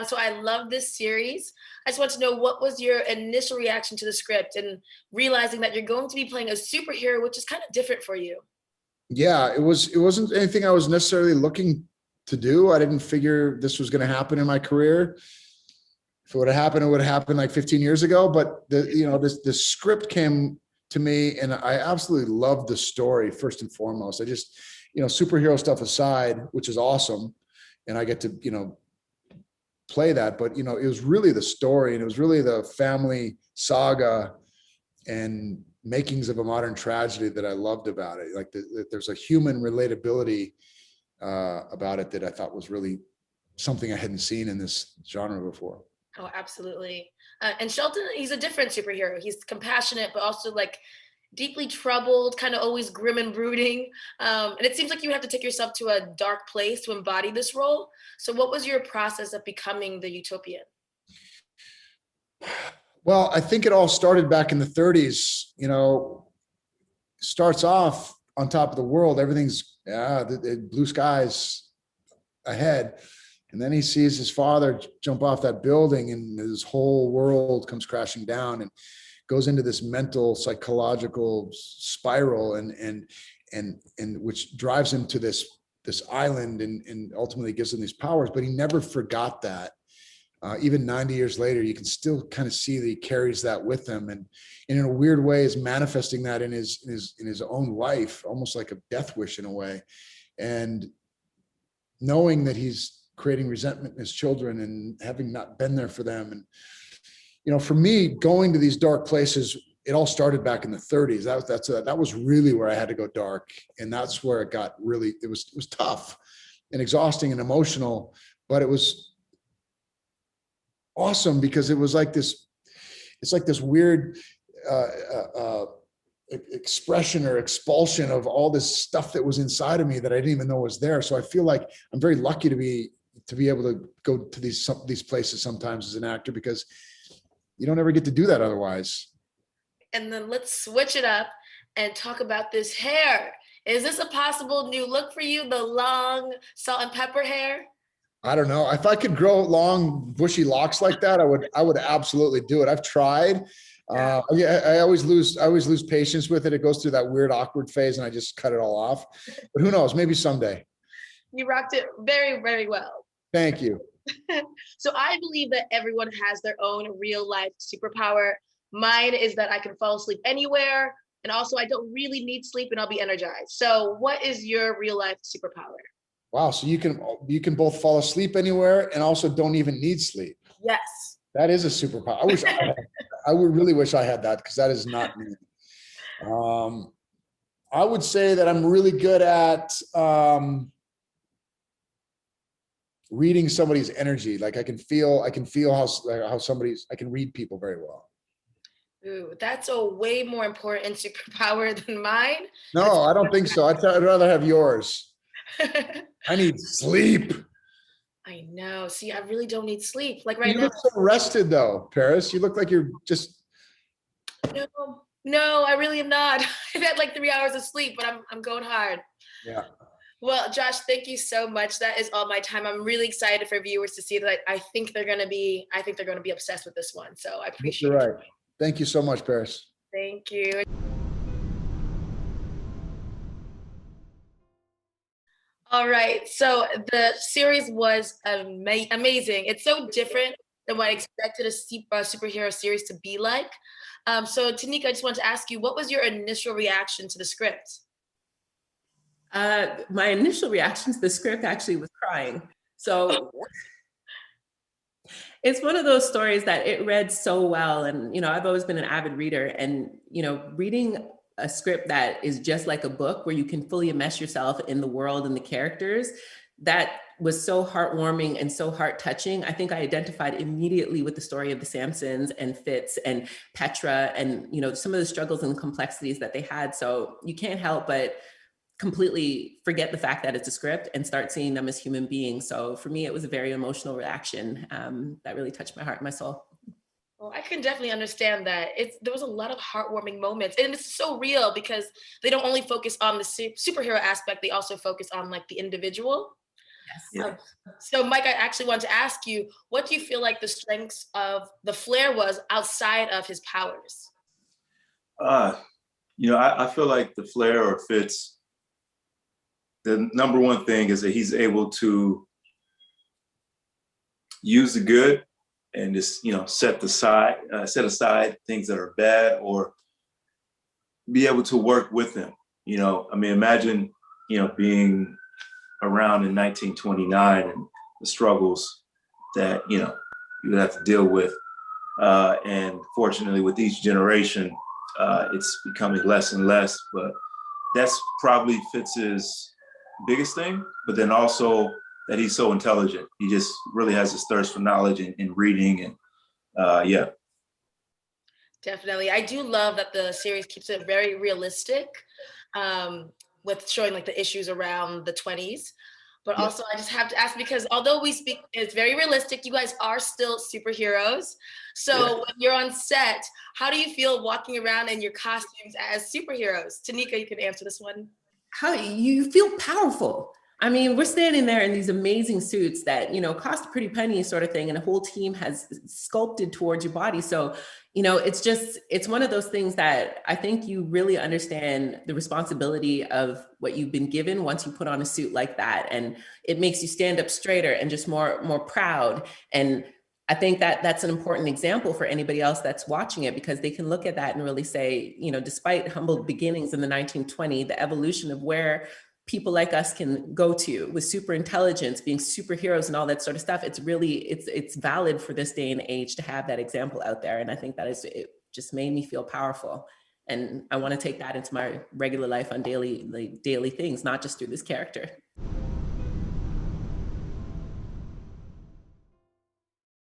So I love this series. I just want to know, what was your initial reaction to the script and realizing that you're going to be playing a superhero, which is kind of different for you? Yeah, it wasn't anything I was necessarily looking to do. I didn't figure this was going to happen in my career. If it would have happened, it would have happened like 15 years ago. But this script came to me, and I absolutely loved the story first and foremost. I just, superhero stuff aside, which is awesome, and I get to play that. But it was really the story, and it was really the family saga and makings of a modern tragedy that I loved about it. Like there's a human relatability about it that I thought was really something I hadn't seen in this genre before. Oh, absolutely. And Shelton, he's a different superhero. He's compassionate, but also like deeply troubled, kind of always grim and brooding. And it seems like you have to take yourself to a dark place to embody this role. So, what was your process of becoming the utopian? Well, I think it all started back in the 30s. Starts off on top of the world. Everything's the blue skies ahead. And then he sees his father jump off that building, and his whole world comes crashing down and goes into this mental, psychological spiral, and which drives him to this island, and ultimately gives him these powers. But he never forgot that. Even 90 years later, you can still kind of see that he carries that with him, and in a weird way is manifesting that in his own life, almost like a death wish in a way. And knowing that he's creating resentment in his children and having not been there for them. And, for me, going to these dark places, it all started back in the 30s. That was really where I had to go dark. And that's where it got really, it was tough and exhausting and emotional, but it was awesome because it was like this, it's like this weird, expression or expulsion of all this stuff that was inside of me that I didn't even know was there. So I feel like I'm very lucky to be able to go to these places sometimes as an actor, because you don't ever get to do that otherwise. And then let's switch it up and talk about this hair. Is this a possible new look for you, the long salt and pepper hair? I don't know. If I could grow long, bushy locks like that, I would absolutely do it. I've tried. Yeah, I always lose patience with it. It goes through that weird, awkward phase, and I just cut it all off. But who knows? Maybe someday. You rocked it very, very well. Thank you. So I believe that everyone has their own real life superpower. Mine is that I can fall asleep anywhere. And also I don't really need sleep and I'll be energized. So what is your real life superpower? Wow. So you can both fall asleep anywhere and also don't even need sleep. Yes. That is a superpower. I would really wish I had that, because that is not me. I would say that I'm really good at reading somebody's energy. Like I can feel how I can read people very well. Ooh, that's a way more important superpower than mine. No, I don't think so. I'd rather have yours. I need sleep. I know. See, I really don't need sleep. Like right You now. look so rested though, Parris. You look like you're just. No, I really am not. I've had like 3 hours of sleep, but I'm going hard. Yeah. Well, Josh, thank you so much. That is all my time. I'm really excited for viewers to see that. I think they're going to be obsessed with this one. So I appreciate it. You're right. Thank you so much, Parris. Thank you. All right. So the series was amazing. It's so different than what I expected a superhero series to be like. So Tenika, I just wanted to ask you, what was your initial reaction to the script? My initial reaction to the script actually was crying. So it's one of those stories that it read so well. And, I've always been an avid reader, and, reading a script that is just like a book where you can fully immerse yourself in the world and the characters, that was so heartwarming and so heart touching. I think I identified immediately with the story of the Sampsons and Fitz and Petra and, some of the struggles and complexities that they had. So you can't help but completely forget the fact that it's a script and start seeing them as human beings. So for me, it was a very emotional reaction that really touched my heart and my soul. Well, I can definitely understand that. There was a lot of heartwarming moments, and it's so real because they don't only focus on the superhero aspect; they also focus on like the individual. Yes. Um, so Mike, I actually want to ask you, what do you feel like the strengths of the Flare was outside of his powers? I feel like the Flare or Fitz, the number one thing is that he's able to use the good and just, set aside things that are bad, or be able to work with them. Imagine, being around in 1929 and the struggles that, you would have to deal with. And fortunately, with each generation, it's becoming less and less. But that's probably Fitz's biggest thing. But then also that he's so intelligent. He just really has this thirst for knowledge and reading. And yeah. Definitely. I do love that the series keeps it very realistic, with showing like the issues around the 20s. But Yeah. also, I just have to ask, because although we speak, it's very realistic, you guys are still superheroes. So Yeah. when you're on set, how do you feel walking around in your costumes as superheroes? Tanika, you can answer this one. How you feel powerful. I mean, we're standing there in these amazing suits that, cost a pretty penny sort of thing. And a whole team has sculpted towards your body. So, it's one of those things that I think you really understand the responsibility of what you've been given once you put on a suit like that. And it makes you stand up straighter and just more proud. And I think that that's an important example for anybody else that's watching it, because they can look at that and really say, despite humble beginnings in the 1920s, the evolution of where people like us can go to with super intelligence, being superheroes and all that sort of stuff, it's valid for this day and age to have that example out there. And I think it just made me feel powerful. And I want to take that into my regular life on daily things, not just through this character.